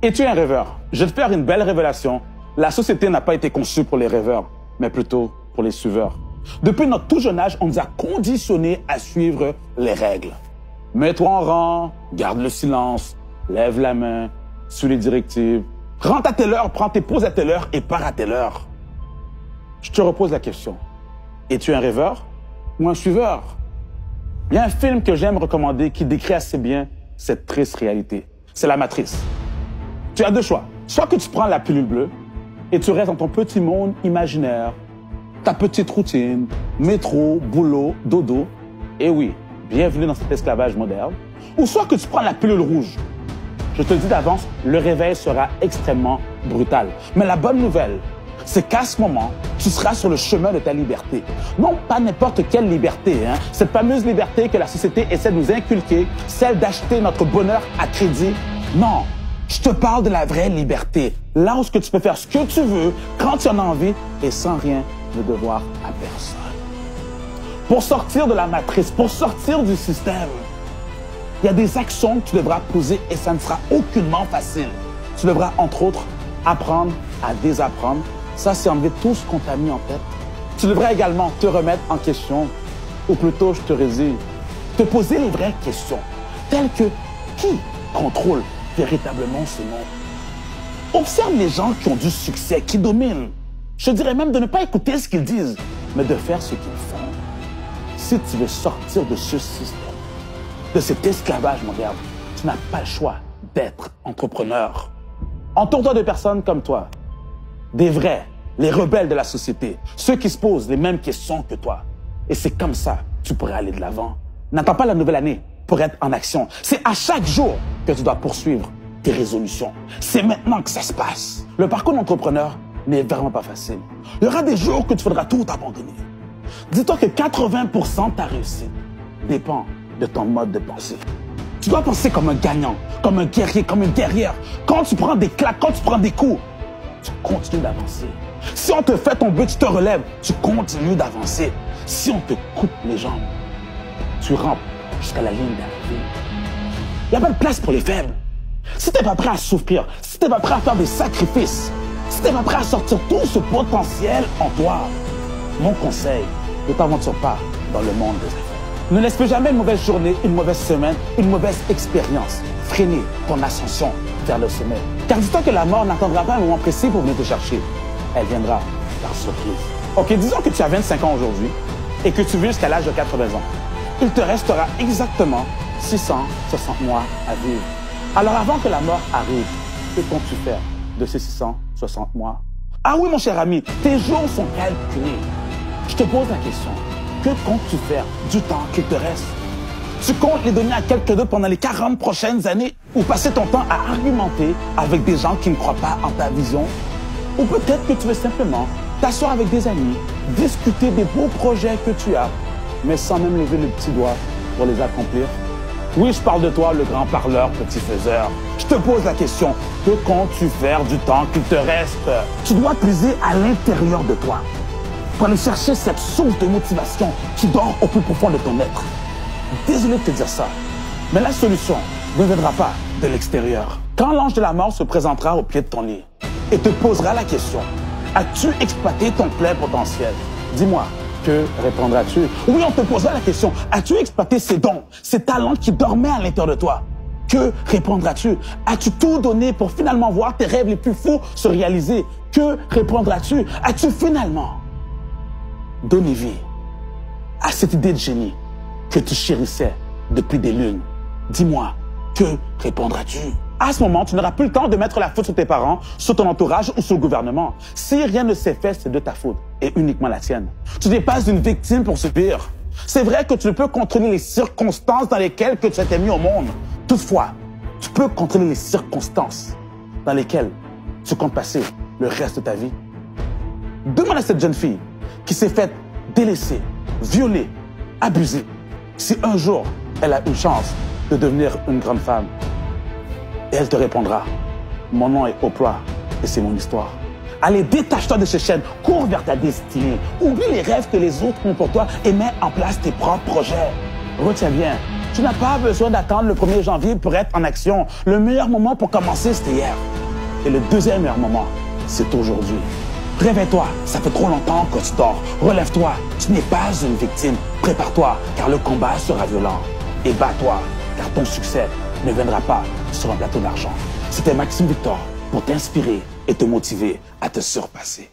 Es-tu un rêveur? Je vais te faire une belle révélation. La société n'a pas été conçue pour les rêveurs, mais plutôt pour les suiveurs. Depuis notre tout jeune âge, on nous a conditionnés à suivre les règles. Mets-toi en rang, garde le silence, lève la main, suis les directives, rentre à telle heure, prends tes pauses à telle heure et pars à telle heure. Je te repose la question. Es-tu un rêveur ou un suiveur? Il y a un film que j'aime recommander qui décrit assez bien cette triste réalité. C'est La Matrice. Tu as deux choix. Soit que tu prends la pilule bleue et tu restes dans ton petit monde imaginaire, ta petite routine, métro, boulot, dodo. Et oui, bienvenue dans cet esclavage moderne. Ou soit que tu prends la pilule rouge. Je te le dis d'avance, le réveil sera extrêmement brutal. Mais la bonne nouvelle, c'est qu'à ce moment, tu seras sur le chemin de ta liberté. Non, pas n'importe quelle liberté, hein. Cette fameuse liberté que la société essaie de nous inculquer, celle d'acheter notre bonheur à crédit. Non, je te parle de la vraie liberté. Là où tu peux faire ce que tu veux, quand tu en as envie, et sans rien de devoir à personne. Pour sortir de la matrice, pour sortir du système, il y a des actions que tu devras poser et ça ne sera aucunement facile. Tu devras, entre autres, apprendre à désapprendre. Ça, c'est enlever tout ce qu'on t'a mis en tête. Tu devrais également te remettre en question, ou plutôt, je te résille, te poser les vraies questions, telles que qui contrôle véritablement ce monde? Observe les gens qui ont du succès, qui dominent. Je dirais même de ne pas écouter ce qu'ils disent, mais de faire ce qu'ils font. Si tu veux sortir de ce système, de cet esclavage moderne, tu n'as pas le choix d'être entrepreneur. Entoure-toi de personnes comme toi, des vrais, les rebelles de la société, ceux qui se posent les mêmes questions que toi. Et c'est comme ça que tu pourrais aller de l'avant. N'attends pas la nouvelle année pour être en action. C'est à chaque jour que tu dois poursuivre tes résolutions. C'est maintenant que ça se passe. Le parcours d'entrepreneur n'est vraiment pas facile. Il y aura des jours que tu faudras tout abandonner. Dis-toi que 80% de ta réussite dépend de ton mode de pensée. Tu dois penser comme un gagnant, comme un guerrier, comme une guerrière. Quand tu prends des claques, quand tu prends des coups, tu continues d'avancer. Si on te fait tomber, tu te relèves, tu continues d'avancer. Si on te coupe les jambes, tu rampes jusqu'à la ligne d'arrivée. Il n'y a pas de place pour les faibles. Si tu n'es pas prêt à souffrir, si tu n'es pas prêt à faire des sacrifices, si tu n'es pas prêt à sortir tout ce potentiel en toi, mon conseil, ne t'aventure pas dans le monde des affaires. Ne laisse plus jamais une mauvaise journée, une mauvaise semaine, une mauvaise expérience freiner ton ascension vers le sommet. Car dis-toi que la mort n'attendra pas un moment précis pour venir te chercher. Elle viendra par surprise. Ok, disons que tu as 25 ans aujourd'hui et que tu vis jusqu'à l'âge de 80 ans. Il te restera exactement 660 mois à vivre. Alors avant que la mort arrive, que comptes-tu faire de ces 660 mois? Ah oui, mon cher ami, tes jours sont calculés. Je te pose la question. Que comptes-tu faire du temps qu'il te reste? Tu comptes les donner à quelqu'un d'autre pendant les 40 prochaines années ou passer ton temps à argumenter avec des gens qui ne croient pas en ta vision? Ou peut-être que tu veux simplement t'asseoir avec des amis, discuter des beaux projets que tu as, mais sans même lever le petit doigt pour les accomplir? Oui, je parle de toi, le grand parleur, petit faiseur. Je te pose la question, que comptes-tu faire du temps qu'il te reste? Tu dois puiser à l'intérieur de toi pour aller chercher cette source de motivation qui dort au plus profond de ton être. Désolé de te dire ça, mais la solution ne viendra pas de l'extérieur. Quand l'ange de la mort se présentera au pied de ton lit et te posera la question, as-tu exploité ton plein potentiel? Dis-moi, que répondras-tu? Oui, on te posera la question, as-tu exploité ces dons, ces talents qui dormaient à l'intérieur de toi? Que répondras-tu? As-tu tout donné pour finalement voir tes rêves les plus fous se réaliser? Que répondras-tu? As-tu finalement donné vie à cette idée de génie que tu chérissais depuis des lunes? Dis-moi, que répondras-tu? À ce moment, tu n'auras plus le temps de mettre la faute sur tes parents, sur ton entourage ou sur le gouvernement. Si rien ne s'est fait, c'est de ta faute et uniquement la tienne. Tu n'es pas une victime pour subir. C'est vrai que tu ne peux contrôler les circonstances dans lesquelles tu as été mis au monde. Toutefois, tu peux contrôler les circonstances dans lesquelles tu comptes passer le reste de ta vie. Demande à cette jeune fille qui s'est faite délaisser, violer, abuser, si un jour elle a une chance de devenir une grande femme. Et elle te répondra, mon nom est Oprah et c'est mon histoire. Allez, détache-toi de ces chaînes, cours vers ta destinée. Oublie les rêves que les autres ont pour toi et mets en place tes propres projets. Retiens bien, Tu n'as pas besoin d'attendre le 1er janvier pour être en action. Le meilleur moment pour commencer, c'était hier. Et le deuxième meilleur moment, c'est aujourd'hui. Réveille-toi, ça fait trop longtemps que tu dors. Relève-toi, tu n'es pas une victime. Prépare-toi, car le combat sera violent. Et bats-toi, car ton succès ne viendra pas sur un plateau d'argent. C'était Maxime Victor pour t'inspirer et te motiver à te surpasser.